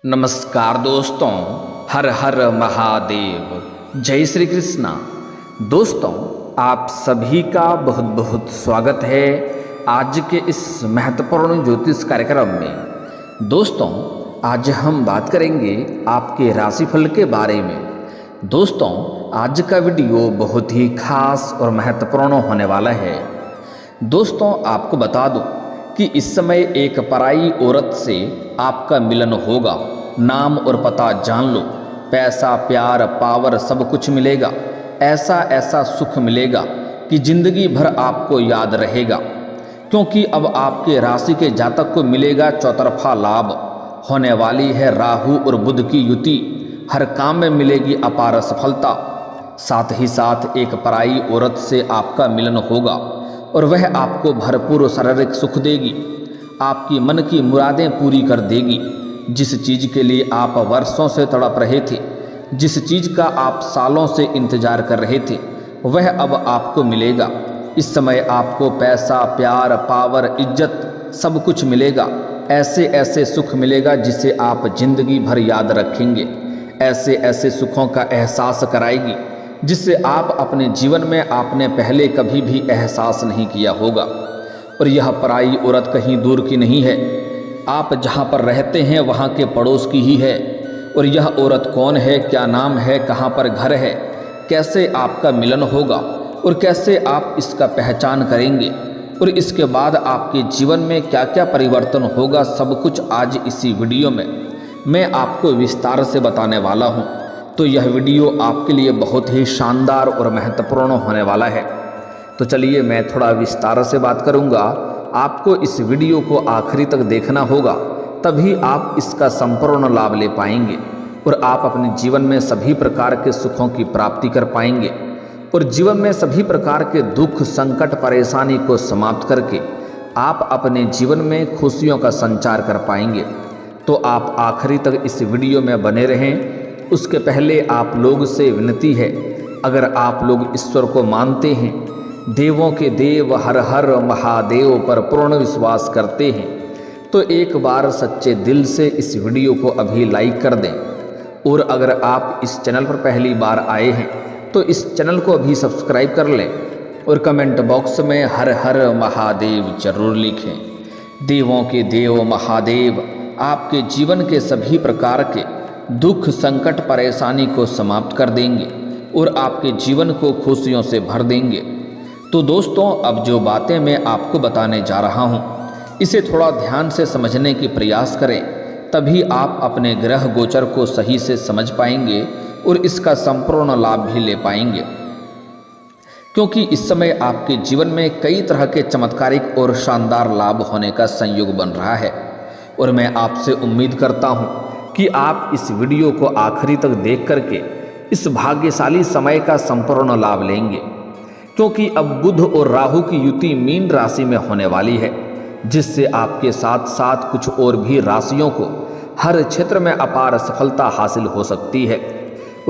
नमस्कार दोस्तों, हर हर महादेव, जय श्री कृष्णा। दोस्तों, आप सभी का बहुत बहुत स्वागत है आज के इस महत्वपूर्ण ज्योतिष कार्यक्रम में। दोस्तों, आज हम बात करेंगे आपके राशिफल के बारे में। दोस्तों, आज का वीडियो बहुत ही खास और महत्वपूर्ण होने वाला है। दोस्तों, आपको बता दूं कि इस समय एक पराई औरत से आपका मिलन होगा। नाम और पता जान लो, पैसा प्यार पावर सब कुछ मिलेगा। ऐसा ऐसा सुख मिलेगा कि जिंदगी भर आपको याद रहेगा, क्योंकि अब आपके राशि के जातक को मिलेगा चौतरफा लाभ। होने वाली है राहु और बुध की युति। हर काम में मिलेगी अपार सफलता। साथ ही साथ एक पराई औरत से आपका मिलन होगा और वह आपको भरपूर शारीरिक सुख देगी, आपकी मन की मुरादें पूरी कर देगी। जिस चीज़ के लिए आप वर्षों से तड़प रहे थे, जिस चीज़ का आप सालों से इंतजार कर रहे थे, वह अब आपको मिलेगा। इस समय आपको पैसा प्यार पावर इज्जत सब कुछ मिलेगा। ऐसे ऐसे सुख मिलेगा जिसे आप जिंदगी भर याद रखेंगे। ऐसे ऐसे सुखों का एहसास कराएगी जिससे आप अपने जीवन में आपने पहले कभी भी एहसास नहीं किया होगा। और यह पराई औरत कहीं दूर की नहीं है, आप जहाँ पर रहते हैं वहाँ के पड़ोस की ही है। और यह औरत कौन है, क्या नाम है, कहाँ पर घर है, कैसे आपका मिलन होगा और कैसे आप इसका पहचान करेंगे और इसके बाद आपके जीवन में क्या क्या परिवर्तन होगा, सब कुछ आज इसी वीडियो में मैं आपको विस्तार से बताने वाला हूँ। तो यह वीडियो आपके लिए बहुत ही शानदार और महत्वपूर्ण होने वाला है। तो चलिए मैं थोड़ा विस्तार से बात करूँगा। आपको इस वीडियो को आखिरी तक देखना होगा, तभी आप इसका संपूर्ण लाभ ले पाएंगे और आप अपने जीवन में सभी प्रकार के सुखों की प्राप्ति कर पाएंगे और जीवन में सभी प्रकार के दुख संकट परेशानी को समाप्त करके आप अपने जीवन में खुशियों का संचार कर पाएंगे। तो आप आखिरी तक इस वीडियो में बने रहें। उसके पहले आप लोग से विनती है, अगर आप लोग ईश्वर को मानते हैं, देवों के देव हर हर महादेव पर पूर्ण विश्वास करते हैं, तो एक बार सच्चे दिल से इस वीडियो को अभी लाइक कर दें। और अगर आप इस चैनल पर पहली बार आए हैं तो इस चैनल को अभी सब्सक्राइब कर लें और कमेंट बॉक्स में हर हर महादेव जरूर लिखें। देवों के देव महादेव आपके जीवन के सभी प्रकार के दुख संकट परेशानी को समाप्त कर देंगे और आपके जीवन को खुशियों से भर देंगे। तो दोस्तों, अब जो बातें मैं आपको बताने जा रहा हूँ, इसे थोड़ा ध्यान से समझने की प्रयास करें, तभी आप अपने ग्रह गोचर को सही से समझ पाएंगे और इसका संपूर्ण लाभ भी ले पाएंगे। क्योंकि इस समय आपके जीवन में कई तरह के चमत्कारिक और शानदार लाभ होने का संयोग बन रहा है और मैं आपसे उम्मीद करता हूँ कि आप इस वीडियो को आखिरी तक देख करके इस भाग्यशाली समय का संपूर्ण लाभ लेंगे। क्योंकि अब बुध और राहु की युति मीन राशि में होने वाली है, जिससे आपके साथ साथ कुछ और भी राशियों को हर क्षेत्र में अपार सफलता हासिल हो सकती है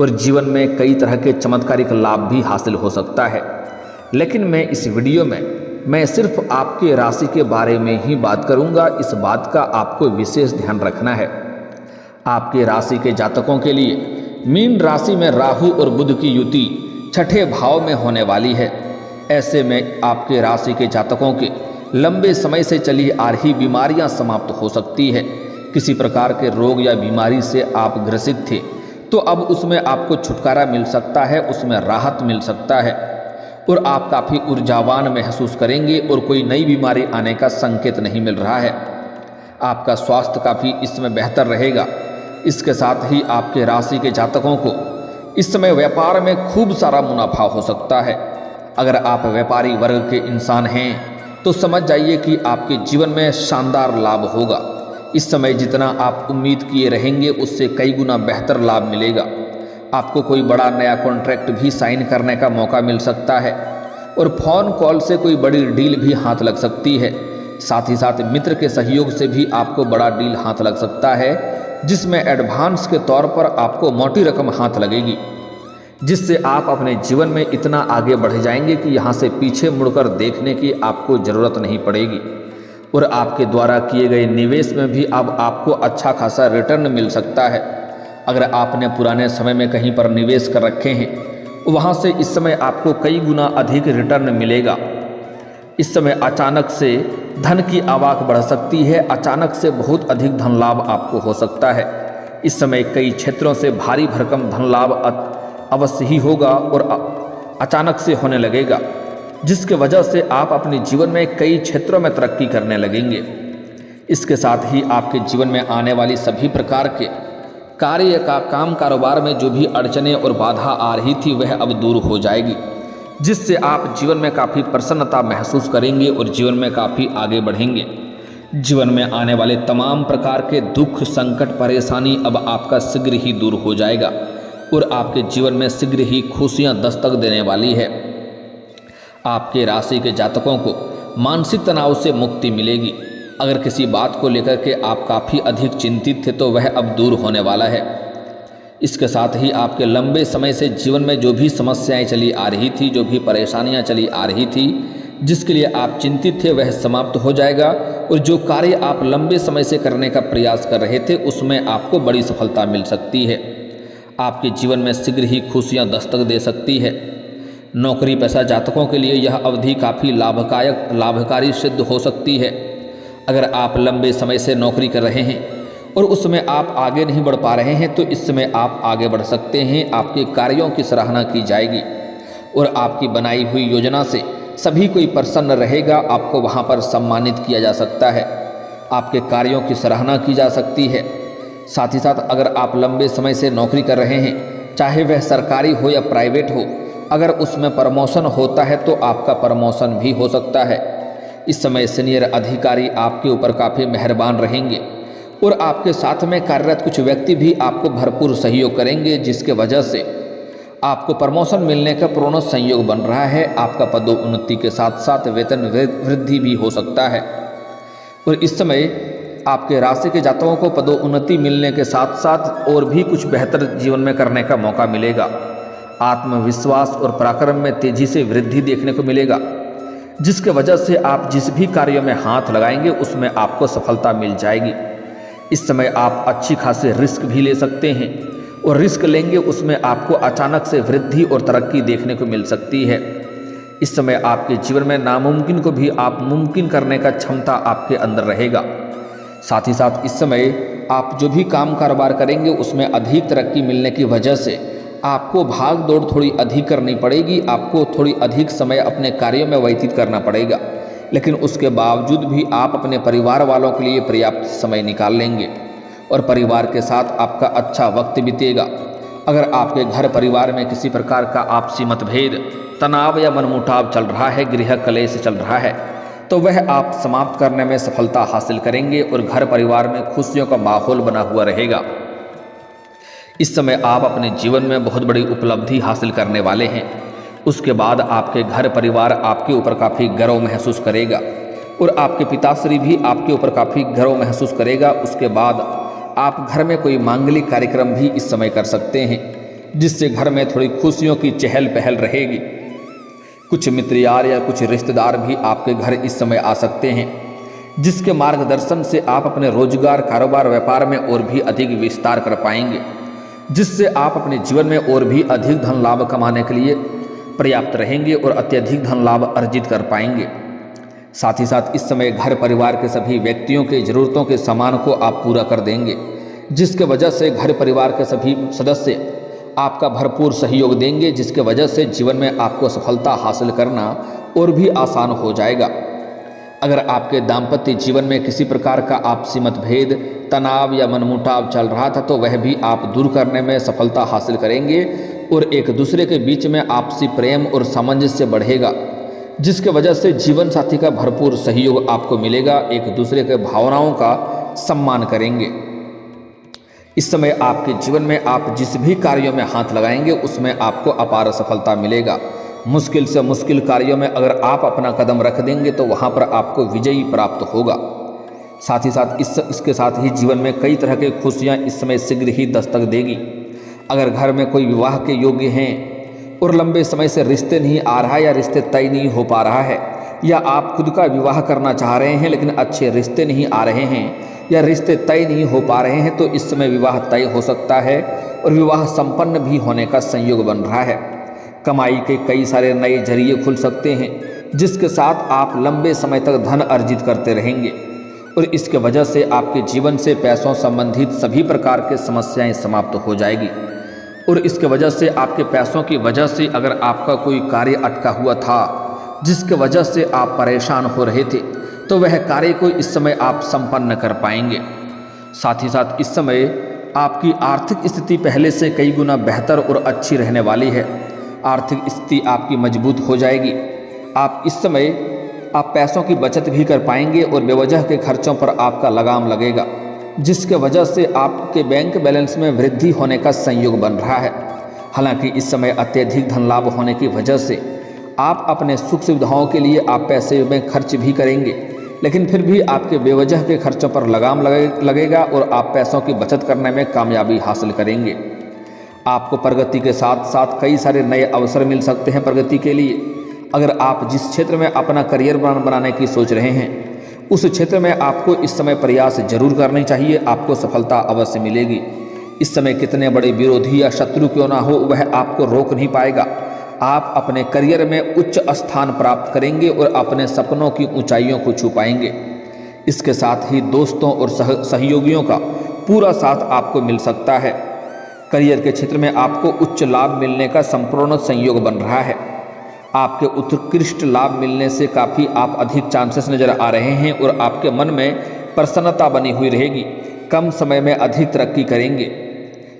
और जीवन में कई तरह के चमत्कारिक लाभ भी हासिल हो सकता है। लेकिन मैं इस वीडियो में मैं सिर्फ आपके राशि के बारे में ही बात करूंगा। इस बात का आपको विशेष ध्यान रखना है। आपके राशि के जातकों के लिए मीन राशि में राहु और बुध की युति छठे भाव में होने वाली है। ऐसे में आपके राशि के जातकों के लंबे समय से चली आ रही बीमारियां समाप्त हो सकती है। किसी प्रकार के रोग या बीमारी से आप ग्रसित थे तो अब उसमें आपको छुटकारा मिल सकता है, उसमें राहत मिल सकता है और आप काफ़ी ऊर्जावान महसूस करेंगे और कोई नई बीमारी आने का संकेत नहीं मिल रहा है। आपका स्वास्थ्य काफ़ी इसमें बेहतर रहेगा। इसके साथ ही आपके राशि के जातकों को इस समय व्यापार में खूब सारा मुनाफा हो सकता है। अगर आप व्यापारी वर्ग के इंसान हैं तो समझ जाइए कि आपके जीवन में शानदार लाभ होगा। इस समय जितना आप उम्मीद किए रहेंगे उससे कई गुना बेहतर लाभ मिलेगा। आपको कोई बड़ा नया कॉन्ट्रैक्ट भी साइन करने का मौका मिल सकता है और फ़ोन कॉल से कोई बड़ी डील भी हाथ लग सकती है। साथ ही साथ मित्र के सहयोग से भी आपको बड़ा डील हाथ लग सकता है, जिसमें एडवांस के तौर पर आपको मोटी रकम हाथ लगेगी, जिससे आप अपने जीवन में इतना आगे बढ़ जाएंगे कि यहाँ से पीछे मुड़कर देखने की आपको ज़रूरत नहीं पड़ेगी। और आपके द्वारा किए गए निवेश में भी अब आपको अच्छा खासा रिटर्न मिल सकता है। अगर आपने पुराने समय में कहीं पर निवेश कर रखे हैं, वहाँ से इस समय आपको कई गुना अधिक रिटर्न मिलेगा। इस समय अचानक से धन की आवक बढ़ सकती है, अचानक से बहुत अधिक धन लाभ आपको हो सकता है। इस समय कई क्षेत्रों से भारी भरकम धन लाभ अवश्य ही होगा और अचानक से होने लगेगा, जिसके वजह से आप अपने जीवन में कई क्षेत्रों में तरक्की करने लगेंगे। इसके साथ ही आपके जीवन में आने वाली सभी प्रकार के कार्य का काम कारोबार में जो भी अड़चनें और बाधा आ रही थी वह अब दूर हो जाएगी, जिससे आप जीवन में काफ़ी प्रसन्नता महसूस करेंगे और जीवन में काफ़ी आगे बढ़ेंगे। जीवन में आने वाले तमाम प्रकार के दुख, संकट, परेशानी अब आपका शीघ्र ही दूर हो जाएगा और आपके जीवन में शीघ्र ही खुशियां दस्तक देने वाली है। आपके राशि के जातकों को मानसिक तनाव से मुक्ति मिलेगी। अगर किसी बात को लेकर के आप काफ़ी अधिक चिंतित थे तो वह अब दूर होने वाला है। इसके साथ ही आपके लंबे समय से जीवन में जो भी समस्याएं चली आ रही थी, जो भी परेशानियां चली आ रही थी, जिसके लिए आप चिंतित थे वह समाप्त हो जाएगा और जो कार्य आप लंबे समय से करने का प्रयास कर रहे थे उसमें आपको बड़ी सफलता मिल सकती है। आपके जीवन में शीघ्र ही खुशियां दस्तक दे सकती है। नौकरी पेशा जातकों के लिए यह अवधि काफ़ी लाभकारी सिद्ध हो सकती है। अगर आप लंबे समय से नौकरी कर रहे हैं और उसमें आप आगे नहीं बढ़ पा रहे हैं तो इस समय आप आगे बढ़ सकते हैं। आपके कार्यों की सराहना की जाएगी और आपकी बनाई हुई योजना से सभी कोई प्रसन्न रहेगा। आपको वहाँ पर सम्मानित किया जा सकता है, आपके कार्यों की सराहना की जा सकती है। साथ ही साथ अगर आप लंबे समय से नौकरी कर रहे हैं, चाहे वह सरकारी हो या प्राइवेट हो, अगर उसमें प्रमोशन होता है तो आपका प्रमोशन भी हो सकता है। इस समय सीनियर अधिकारी आपके ऊपर काफ़ी मेहरबान रहेंगे और आपके साथ में कार्यरत कुछ व्यक्ति भी आपको भरपूर सहयोग करेंगे, जिसके वजह से आपको प्रमोशन मिलने का पूर्ण संयोग बन रहा है। आपका पदोन्नति के साथ साथ वेतन वृद्धि भी हो सकता है और इस समय आपके राशि के जातकों को पदोन्नति मिलने के साथ साथ और भी कुछ बेहतर जीवन में करने का मौका मिलेगा। आत्मविश्वास और पराक्रम में तेजी से वृद्धि देखने को मिलेगा, जिसके वजह से आप जिस भी कार्यों में हाथ लगाएंगे उसमें आपको सफलता मिल जाएगी। इस समय आप अच्छी खासी रिस्क भी ले सकते हैं और रिस्क लेंगे उसमें आपको अचानक से वृद्धि और तरक्की देखने को मिल सकती है। इस समय आपके जीवन में नामुमकिन को भी आप मुमकिन करने का क्षमता आपके अंदर रहेगा। साथ ही साथ इस समय आप जो भी काम कारोबार करेंगे उसमें अधिक तरक्की मिलने की वजह से आपको भाग दौड़ थोड़ी अधिक करनी पड़ेगी। आपको थोड़ी अधिक समय अपने कार्यों में व्यतीत करना पड़ेगा, लेकिन उसके बावजूद भी आप अपने परिवार वालों के लिए पर्याप्त समय निकाल लेंगे और परिवार के साथ आपका अच्छा वक्त बीतेगा। अगर आपके घर परिवार में किसी प्रकार का आपसी मतभेद, तनाव या मनमुटाव चल रहा है, गृह कलेश चल रहा है, तो वह आप समाप्त करने में सफलता हासिल करेंगे और घर परिवार में खुशियों का माहौल बना हुआ रहेगा। इस समय आप अपने जीवन में बहुत बड़ी उपलब्धि हासिल करने वाले हैं। उसके बाद आपके घर परिवार आपके ऊपर काफ़ी गर्व महसूस करेगा और आपके पिताश्री भी आपके ऊपर काफ़ी गर्व महसूस करेगा। उसके बाद आप घर में कोई मांगलिक कार्यक्रम भी इस समय कर सकते हैं, जिससे घर में थोड़ी खुशियों की चहल पहल रहेगी। कुछ मित्र यार या कुछ रिश्तेदार भी आपके घर इस समय आ सकते हैं, जिसके मार्गदर्शन से आप अपने रोजगार, कारोबार, व्यापार में और भी अधिक विस्तार कर पाएंगे, जिससे आप अपने जीवन में और भी अधिक धन लाभ कमाने के लिए पर्याप्त रहेंगे और अत्यधिक धन लाभ अर्जित कर पाएंगे। साथ ही साथ इस समय घर परिवार के सभी व्यक्तियों के ज़रूरतों के सामान को आप पूरा कर देंगे, जिसके वजह से घर परिवार के सभी सदस्य आपका भरपूर सहयोग देंगे, जिसके वजह से जीवन में आपको सफलता हासिल करना और भी आसान हो जाएगा। अगर आपके दाम्पत्य जीवन में किसी प्रकार का आपसी मतभेद, तनाव या मनमुटाव चल रहा था तो वह भी आप दूर करने में सफलता हासिल करेंगे और एक दूसरे के बीच में आपसी प्रेम और सामंजस्य बढ़ेगा, जिसके वजह से जीवन साथी का भरपूर सहयोग आपको मिलेगा। एक दूसरे के भावनाओं का सम्मान करेंगे। इस समय आपके जीवन में आप जिस भी कार्यों में हाथ लगाएंगे उसमें आपको अपार सफलता मिलेगा। मुश्किल से मुश्किल कार्यों में अगर आप अपना कदम रख देंगे तो वहाँ पर आपको विजयी प्राप्त होगा। साथ ही साथ इसके साथ ही जीवन में कई तरह की खुशियाँ इस समय शीघ्र ही दस्तक देगी। अगर घर में कोई विवाह के योग्य हैं और लंबे समय से रिश्ते नहीं आ रहा है या रिश्ते तय नहीं हो पा रहा है, या आप खुद का विवाह करना चाह रहे हैं लेकिन अच्छे रिश्ते नहीं आ रहे हैं या रिश्ते तय नहीं हो पा रहे हैं, तो इस समय विवाह तय हो सकता है और विवाह संपन्न भी होने का संयोग बन रहा है। कमाई के कई सारे नए जरिए खुल सकते हैं जिसके साथ आप लंबे समय तक धन अर्जित करते रहेंगे और इसके वजह से आपके जीवन से पैसों संबंधित सभी प्रकार के समस्याएं समाप्त हो जाएगी। और इसके वजह से आपके पैसों की वजह से अगर आपका कोई कार्य अटका हुआ था जिसके वजह से आप परेशान हो रहे थे, तो वह कार्य को इस समय आप संपन्न कर पाएंगे। साथ ही साथ इस समय आपकी आर्थिक स्थिति पहले से कई गुना बेहतर और अच्छी रहने वाली है। आर्थिक स्थिति आपकी मजबूत हो जाएगी। आप इस समय आप पैसों की बचत भी कर पाएंगे और बेवजह के खर्चों पर आपका लगाम लगेगा, जिसके वजह से आपके बैंक बैलेंस में वृद्धि होने का संयोग बन रहा है। हालांकि इस समय अत्यधिक धन लाभ होने की वजह से आप अपने सुख सुविधाओं के लिए आप पैसे में खर्च भी करेंगे, लेकिन फिर भी आपके बेवजह के खर्चों पर लगाम लगेगा और आप पैसों की बचत करने में कामयाबी हासिल करेंगे। आपको प्रगति के साथ साथ कई सारे नए अवसर मिल सकते हैं प्रगति के लिए। अगर आप जिस क्षेत्र में अपना करियर बनाने की सोच रहे हैं उस क्षेत्र में आपको इस समय प्रयास जरूर करनी चाहिए, आपको सफलता अवश्य मिलेगी। इस समय कितने बड़े विरोधी या शत्रु क्यों ना हो, वह आपको रोक नहीं पाएगा। आप अपने करियर में उच्च स्थान प्राप्त करेंगे और अपने सपनों की ऊंचाइयों को छू पाएंगे। इसके साथ ही दोस्तों और सहयोगियों का पूरा साथ आपको मिल सकता है। करियर के क्षेत्र में आपको उच्च लाभ मिलने का संपूर्ण संयोग बन रहा है। आपके उत्कृष्ट लाभ मिलने से काफ़ी आप अधिक चांसेस नज़र आ रहे हैं और आपके मन में प्रसन्नता बनी हुई रहेगी। कम समय में अधिक तरक्की करेंगे।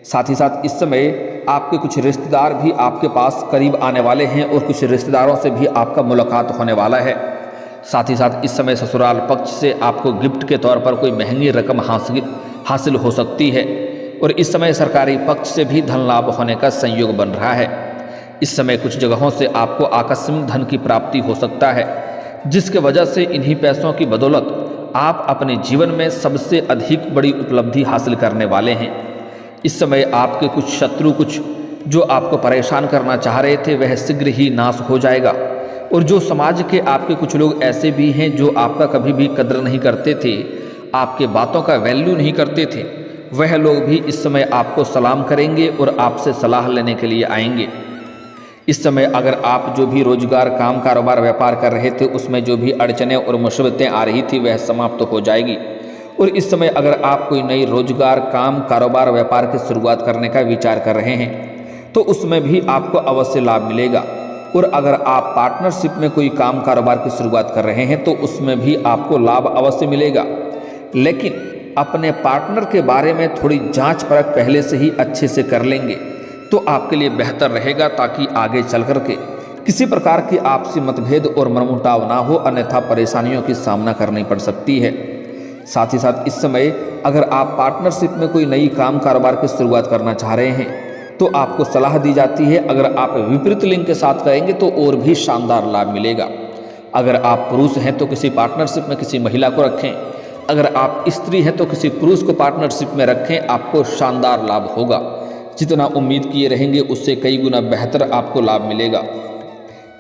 साथ ही साथ इस समय आपके कुछ रिश्तेदार भी आपके पास करीब आने वाले हैं और कुछ रिश्तेदारों से भी आपका मुलाकात होने वाला है। साथ ही साथ इस समय ससुराल पक्ष से आपको गिफ्ट के तौर पर कोई महंगी रकम हासिल हो सकती है और इस समय सरकारी पक्ष से भी धन लाभ होने का संयोग बन रहा है। इस समय कुछ जगहों से आपको आकस्मिक धन की प्राप्ति हो सकता है, जिसके वजह से इन्हीं पैसों की बदौलत आप अपने जीवन में सबसे अधिक बड़ी उपलब्धि हासिल करने वाले हैं। इस समय आपके कुछ शत्रु जो आपको परेशान करना चाह रहे थे वह शीघ्र ही नाश हो जाएगा और जो समाज के आपके कुछ लोग ऐसे भी हैं जो आपका कभी भी कद्र नहीं करते थे, आपके बातों का वैल्यू नहीं करते थे, वह लोग भी इस समय आपको सलाम करेंगे और आपसे सलाह लेने के लिए आएंगे। इस समय अगर आप जो भी रोजगार, काम, कारोबार, व्यापार कर रहे थे उसमें जो भी अड़चनें और मुसीबतें आ रही थी वह समाप्त हो जाएगी। और इस समय अगर आप कोई नई रोजगार, काम, कारोबार, व्यापार की शुरुआत करने का विचार कर रहे हैं तो उसमें भी आपको अवश्य लाभ मिलेगा। और अगर आप पार्टनरशिप में कोई काम, कारोबार की शुरुआत कर रहे हैं तो उसमें भी आपको लाभ अवश्य मिलेगा। लेकिन अपने पार्टनर के बारे में थोड़ी जांच परख पहले से ही अच्छे से कर लेंगे तो आपके लिए बेहतर रहेगा, ताकि आगे चल कर के किसी प्रकार की आपसी मतभेद और मनमुटाव ना हो, अन्यथा परेशानियों की सामना करनी पड़ सकती है। साथ ही साथ इस समय अगर आप पार्टनरशिप में कोई नई काम, कारोबार की शुरुआत करना चाह रहे हैं तो आपको सलाह दी जाती है अगर आप विपरीत लिंग के साथ करेंगे तो और भी शानदार लाभ मिलेगा। अगर आप पुरुष हैं तो किसी पार्टनरशिप में किसी महिला को रखें, अगर आप स्त्री हैं तो किसी पुरुष को पार्टनरशिप में रखें, आपको शानदार लाभ होगा। जितना उम्मीद किए रहेंगे उससे कई गुना बेहतर आपको लाभ मिलेगा।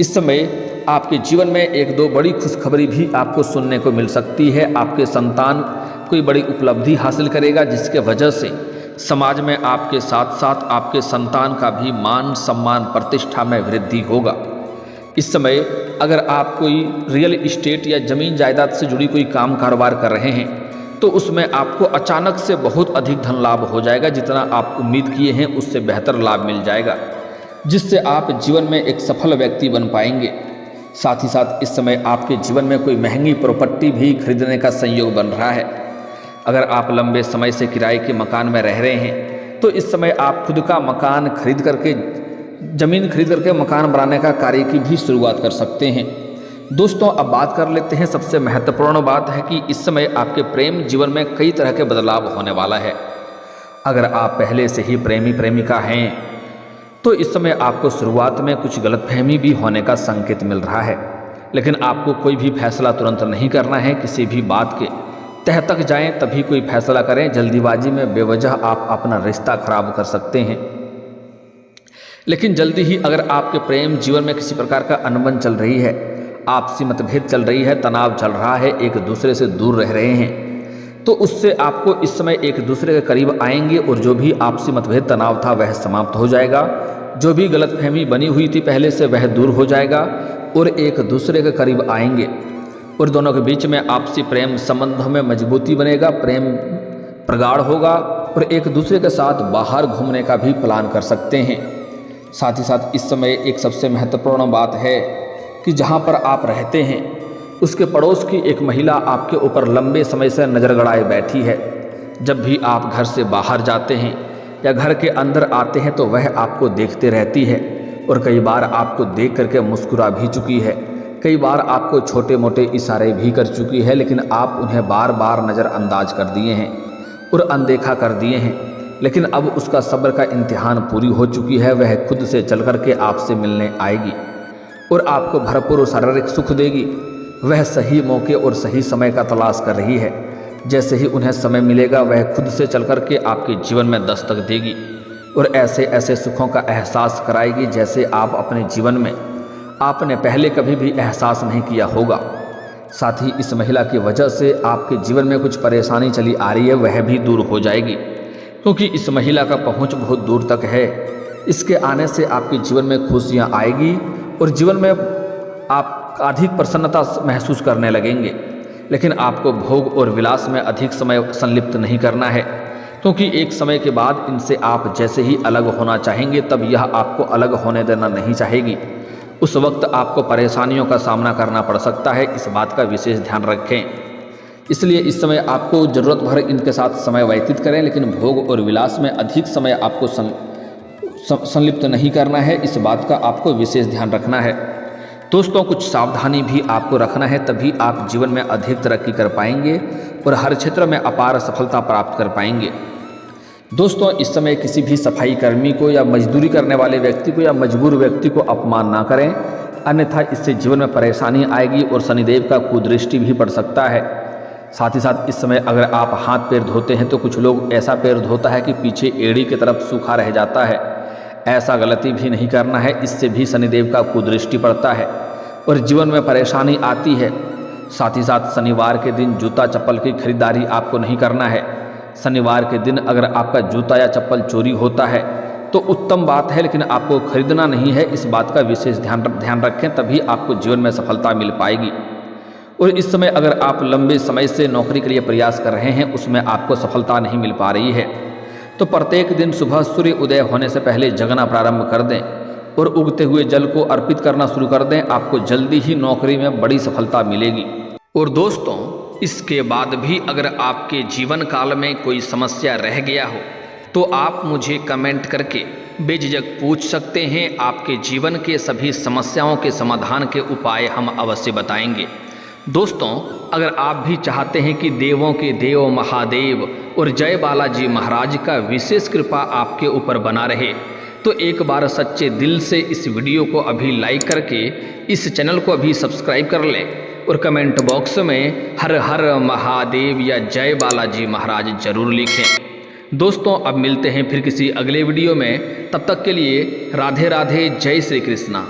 इस समय आपके जीवन में एक दो बड़ी खुशखबरी भी आपको सुनने को मिल सकती है। आपके संतान कोई बड़ी उपलब्धि हासिल करेगा जिसके वजह से समाज में आपके साथ साथ आपके संतान का भी मान, सम्मान, प्रतिष्ठा में वृद्धि होगा। इस समय अगर आप कोई रियल इस्टेट या ज़मीन जायदाद से जुड़ी कोई काम, कारोबार कर रहे हैं तो उसमें आपको अचानक से बहुत अधिक धन लाभ हो जाएगा। जितना आप उम्मीद किए हैं उससे बेहतर लाभ मिल जाएगा, जिससे आप जीवन में एक सफल व्यक्ति बन पाएंगे। साथ ही साथ इस समय आपके जीवन में कोई महंगी प्रॉपर्टी भी खरीदने का संयोग बन रहा है। अगर आप लंबे समय से किराए के मकान में रह रहे हैं तो इस समय आप खुद का मकान खरीद करके, ज़मीन खरीद करके मकान बनाने का कार्य की भी शुरुआत कर सकते हैं। दोस्तों, अब बात कर लेते हैं सबसे महत्वपूर्ण बात है कि इस समय आपके प्रेम जीवन में कई तरह के बदलाव होने वाला है। अगर आप पहले से ही प्रेमी प्रेमिका हैं तो इस समय आपको शुरुआत में कुछ गलतफहमी भी होने का संकेत मिल रहा है, लेकिन आपको कोई भी फैसला तुरंत नहीं करना है। किसी भी बात के तह तक जाएं तभी कोई फैसला करें। जल्दीबाजी में बेवजह आप अपना रिश्ता खराब कर सकते हैं। लेकिन जल्दी ही अगर आपके प्रेम जीवन में किसी प्रकार का अनबन चल रही है, आपसी मतभेद चल रही है, तनाव चल रहा है, एक दूसरे से दूर रह रहे हैं, तो उससे आपको इस समय एक दूसरे के करीब आएंगे और जो भी आपसी मतभेद तनाव था वह समाप्त हो जाएगा। जो भी गलतफहमी बनी हुई थी पहले से वह दूर हो जाएगा और एक दूसरे के करीब आएंगे और दोनों के बीच में आपसी प्रेम संबंधों में मजबूती बनेगा, प्रेम प्रगाढ़ होगा और एक दूसरे के साथ बाहर घूमने का भी प्लान कर सकते हैं। साथ ही साथ इस समय एक सबसे महत्वपूर्ण बात है कि जहाँ पर आप रहते हैं उसके पड़ोस की एक महिला आपके ऊपर लंबे समय से नज़र गड़ाए बैठी है। जब भी आप घर से बाहर जाते हैं या घर के अंदर आते हैं तो वह आपको देखते रहती है और कई बार आपको देख करके मुस्कुरा भी चुकी है, कई बार आपको छोटे मोटे इशारे भी कर चुकी है, लेकिन आप उन्हें बार बार नज़रअंदाज कर दिए हैं और अनदेखा कर दिए हैं। लेकिन अब उसका सब्र का इम्तिहान पूरी हो चुकी है, वह खुद से चल कर के आपसे मिलने आएगी और आपको भरपूर शारीरिक सुख देगी। वह सही मौके और सही समय का तलाश कर रही है। जैसे ही उन्हें समय मिलेगा वह खुद से चल कर के आपके जीवन में दस्तक देगी और ऐसे ऐसे सुखों का एहसास कराएगी जैसे आप अपने जीवन में आपने पहले कभी भी एहसास नहीं किया होगा। साथ ही इस महिला की वजह से आपके जीवन में कुछ परेशानी चली आ रही है वह भी दूर हो जाएगी, क्योंकि इस महिला का पहुंच बहुत दूर तक है। इसके आने से आपके जीवन में खुशियां आएगी और जीवन में आप अधिक प्रसन्नता महसूस करने लगेंगे। लेकिन आपको भोग और विलास में अधिक समय संलिप्त नहीं करना है, क्योंकि एक समय के बाद इनसे आप जैसे ही अलग होना चाहेंगे तब यह आपको अलग होने देना नहीं चाहेगी। उस वक्त आपको परेशानियों का सामना करना पड़ सकता है, इस बात का विशेष ध्यान रखें। इसलिए इस समय आपको ज़रूरत भर इनके साथ समय व्यतीत करें, लेकिन भोग और विलास में अधिक समय आपको संलिप्त नहीं करना है, इस बात का आपको विशेष ध्यान रखना है। दोस्तों, कुछ सावधानी भी आपको रखना है, तभी आप जीवन में अधिक तरक्की कर पाएंगे और हर क्षेत्र में अपार सफलता प्राप्त कर पाएंगे। दोस्तों, इस समय किसी भी सफाई कर्मी को या मजदूरी करने वाले व्यक्ति को या मजबूर व्यक्ति को अपमान ना करें, अन्यथा इससे जीवन में परेशानी आएगी और शनिदेव का कुदृष्टि भी पड़ सकता है। साथ ही साथ इस समय अगर आप हाथ पैर धोते हैं तो कुछ लोग ऐसा पैर धोता है कि पीछे एड़ी की तरफ सूखा रह जाता है। ऐसा गलती भी नहीं करना है, इससे भी शनिदेव का कुदृष्टि पड़ता है और जीवन में परेशानी आती है। साथ ही साथ शनिवार के दिन जूता चप्पल की खरीदारी आपको नहीं करना है। शनिवार के दिन अगर आपका जूता या चप्पल चोरी होता है तो उत्तम बात है, लेकिन आपको खरीदना नहीं है, इस बात का विशेष ध्यान रखें, तभी आपको जीवन में सफलता मिल पाएगी। और इस समय अगर आप लंबे समय से नौकरी के लिए प्रयास कर रहे हैं उसमें आपको सफलता नहीं मिल पा रही है, तो प्रत्येक दिन सुबह सूर्य उदय होने से पहले जगना प्रारंभ कर दें और उगते हुए जल को अर्पित करना शुरू कर दें, आपको जल्दी ही नौकरी में बड़ी सफलता मिलेगी। और दोस्तों, इसके बाद भी अगर आपके जीवन काल में कोई समस्या रह गया हो तो आप मुझे कमेंट करके बेझिझक पूछ सकते हैं। आपके जीवन के सभी समस्याओं के समाधान के उपाय हम अवश्य बताएंगे। दोस्तों, अगर आप भी चाहते हैं कि देवों के देव महादेव और जय बालाजी महाराज का विशेष कृपा आपके ऊपर बना रहे तो एक बार सच्चे दिल से इस वीडियो को अभी लाइक करके इस चैनल को अभी सब्सक्राइब कर लें और कमेंट बॉक्स में हर हर महादेव या जय बालाजी महाराज जरूर लिखें। दोस्तों, अब मिलते हैं फिर किसी अगले वीडियो में, तब तक के लिए राधे राधे, जय श्री कृष्णा।